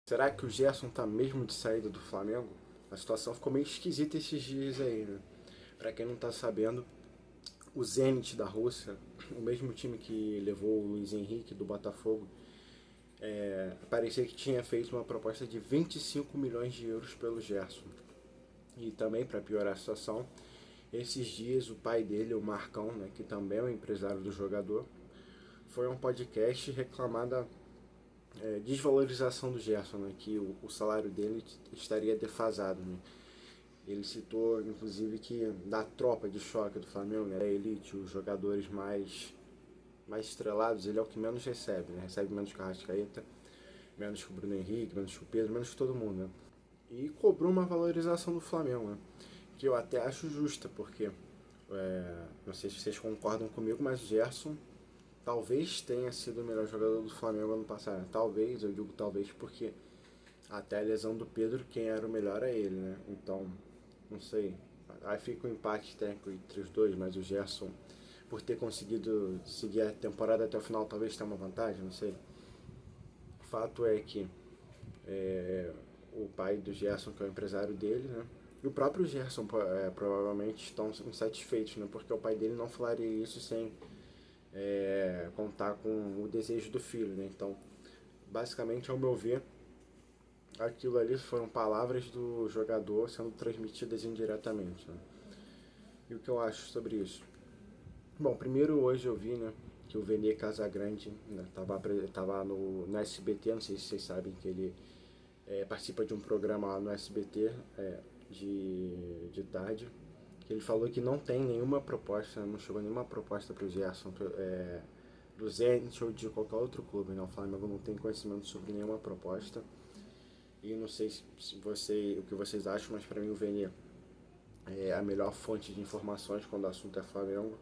Será que o Gerson tá mesmo de saída do Flamengo? A situação ficou meio esquisita esses dias aí, né? Pra quem não tá sabendo, o Zenit da Rússia, o mesmo time que levou o Luiz Henrique do Botafogo, parecia que tinha feito uma proposta de 25 milhões de euros pelo Gerson. E também, para piorar a situação, esses dias o pai dele, o Marcão, né, que também é um empresário do jogador, foi a um podcast reclamar da desvalorização do Gerson, né, que o salário dele estaria defasado. Né. Ele citou, inclusive, que da tropa de choque do Flamengo, né, a elite, os jogadores mais estrelados, ele é o que menos recebe. Né, recebe menos que o Arrascaeta, menos que o Bruno Henrique, menos que o Pedro, menos que todo mundo. Né. E cobrou uma valorização do Flamengo, né, que eu até acho justa, porque não sei se vocês concordam comigo, mas o Gerson talvez tenha sido o melhor jogador do Flamengo ano passado. Talvez, eu digo talvez porque até a lesão do Pedro, quem era o melhor é ele, né? Então, não sei. Aí fica o empate técnico entre os dois, mas o Gerson, por ter conseguido seguir a temporada até o final, talvez tenha uma vantagem, não sei. O fato é que o pai do Gerson, que é o empresário dele, né? E o próprio Gerson provavelmente estão insatisfeitos, né? Porque o pai dele não falaria isso sem contar com o desejo do filho, né? Então, basicamente, ao meu ver, aquilo ali foram palavras do jogador sendo transmitidas indiretamente. Né? E o que eu acho sobre isso? Bom, primeiro hoje eu vi, né, que o Vene Casagrande tava no SBT, não sei se vocês sabem que ele participa de um programa lá no SBT de tarde, que ele falou que não tem nenhuma proposta, não chegou nenhuma proposta para o Gerson do Zenit ou de qualquer outro clube, né? O Flamengo não tem conhecimento sobre nenhuma proposta. E não sei o que vocês acham, mas para mim o Vene é a melhor fonte de informações quando o assunto é Flamengo.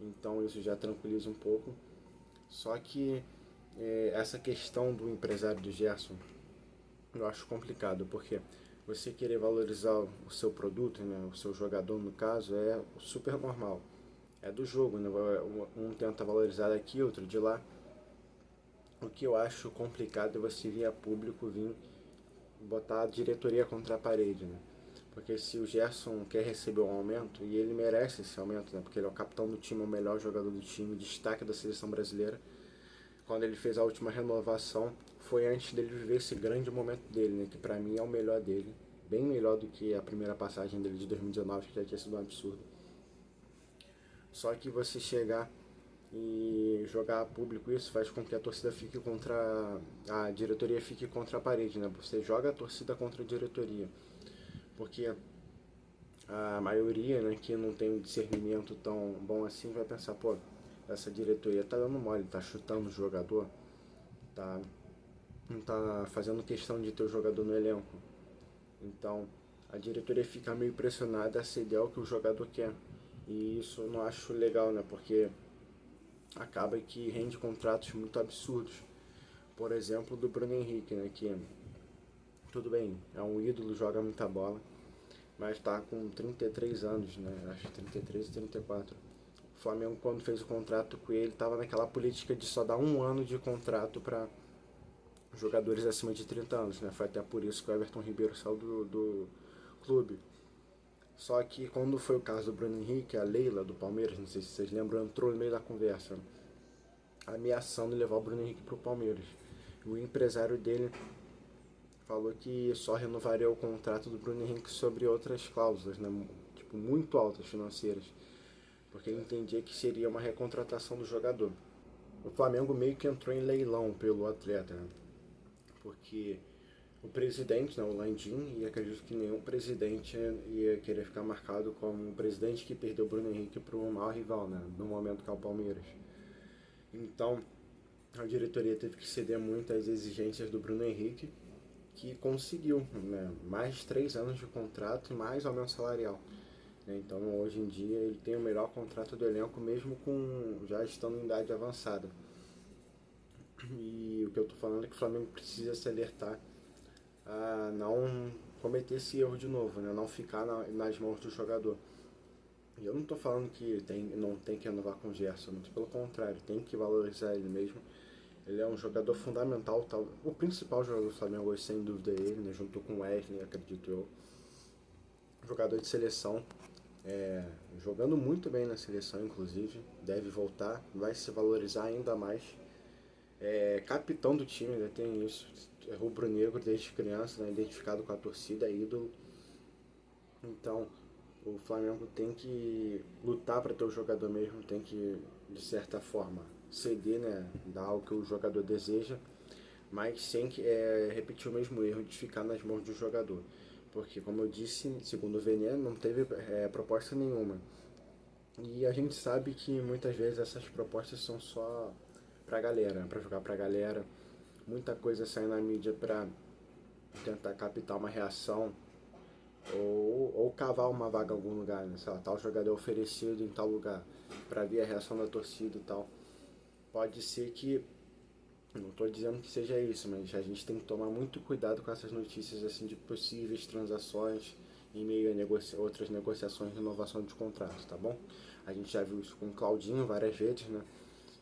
Então isso já tranquiliza um pouco. Só que essa questão do empresário do Gerson eu acho complicado, porque você querer valorizar o seu produto, né, o seu jogador no caso, é super normal. É do jogo, né? Um tenta valorizar daqui, outro de lá. O que eu acho complicado é você vir a público vir botar a diretoria contra a parede, né? Porque se o Gerson quer receber um aumento, e ele merece esse aumento, né? Porque ele é o capitão do time, o melhor jogador do time, destaque da seleção brasileira. Quando ele fez a última renovação, foi antes dele viver esse grande momento dele, né? Que pra mim é o melhor dele. Bem melhor do que a primeira passagem dele de 2019, que já tinha sido um absurdo. Só que você chegar e jogar a público isso faz com que a torcida fique contra a diretoria fique contra a parede, né? Você joga a torcida contra a diretoria, porque a maioria, né, que não tem um discernimento tão bom assim vai pensar, pô, essa diretoria tá dando mole, tá chutando o jogador, tá não tá fazendo questão de ter o jogador no elenco. Então a diretoria fica meio pressionada a ceder ao que o jogador quer. E isso eu não acho legal, né? Porque acaba que rende contratos muito absurdos. Por exemplo, do Bruno Henrique, né? Que tudo bem, é um ídolo, joga muita bola, mas tá com 33 anos, né? Acho que 33 e 34. O Flamengo, quando fez o contrato com ele, tava naquela política de só dar um ano de contrato para jogadores acima de 30 anos, né? Foi até por isso que o Everton Ribeiro saiu do clube. Só que quando foi o caso do Bruno Henrique, a Leila do Palmeiras, não sei se vocês lembram, entrou no meio da conversa, ameaçando levar o Bruno Henrique pro Palmeiras. O empresário dele falou que só renovaria o contrato do Bruno Henrique sobre outras cláusulas, né? Tipo, muito altas financeiras, porque ele entendia que seria uma recontratação do jogador. O Flamengo meio que entrou em leilão pelo atleta, né? Porque o presidente, né, o Landim, e acredito que nenhum presidente ia querer ficar marcado como um presidente que perdeu o Bruno Henrique para o maior rival, né, no momento que é o Palmeiras. Então, a diretoria teve que ceder muito às exigências do Bruno Henrique, que conseguiu, né, mais 3 anos de contrato e mais aumento salarial. Então, hoje em dia, ele tem o melhor contrato do elenco, mesmo com já estando em idade avançada. E o que eu estou falando é que o Flamengo precisa se alertar a não cometer esse erro de novo, né? Não ficar nas mãos do jogador. E eu não estou falando que não tem que renovar com o Gerson, muito pelo contrário, tem que valorizar ele mesmo. Ele é um jogador fundamental, tal, o principal jogador do Flamengo hoje, sem dúvida, é ele, né, junto com o Wesley, acredito eu. Jogador de seleção, é, jogando muito bem na seleção, inclusive, deve voltar, vai se valorizar ainda mais. É capitão do time, né, tem isso, é rubro-negro desde criança, né, identificado com a torcida, é ídolo. Então, o Flamengo tem que lutar para ter o jogador mesmo, tem que, de certa forma, ceder, né, dar o que o jogador deseja, mas sem que, repetir o mesmo erro de ficar nas mãos do jogador. Porque, como eu disse, segundo o Veneno, não teve proposta nenhuma. E a gente sabe que muitas vezes essas propostas são só pra galera, pra jogar pra galera. Muita coisa sai na mídia pra tentar captar uma reação ou cavar uma vaga em algum lugar, né? Sei lá, tal jogador é oferecido em tal lugar pra ver a reação da torcida e tal. Pode ser que, não estou dizendo que seja isso, mas a gente tem que tomar muito cuidado com essas notícias assim de possíveis transações em meio a outras negociações de renovação de contrato, tá bom? A gente já viu isso com o Claudinho várias vezes, né?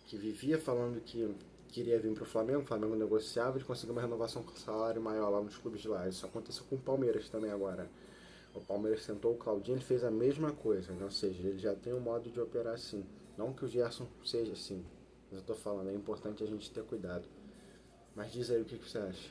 Que vivia falando que queria vir para o Flamengo negociava e conseguiu uma renovação com salário maior lá nos clubes de lá. Isso aconteceu com o Palmeiras também agora. O Palmeiras tentou o Claudinho, ele fez a mesma coisa, né? Ou seja, ele já tem um modo de operar assim. Não que o Gerson seja assim, mas eu tô falando, é importante a gente ter cuidado. Mas diz aí o que você acha.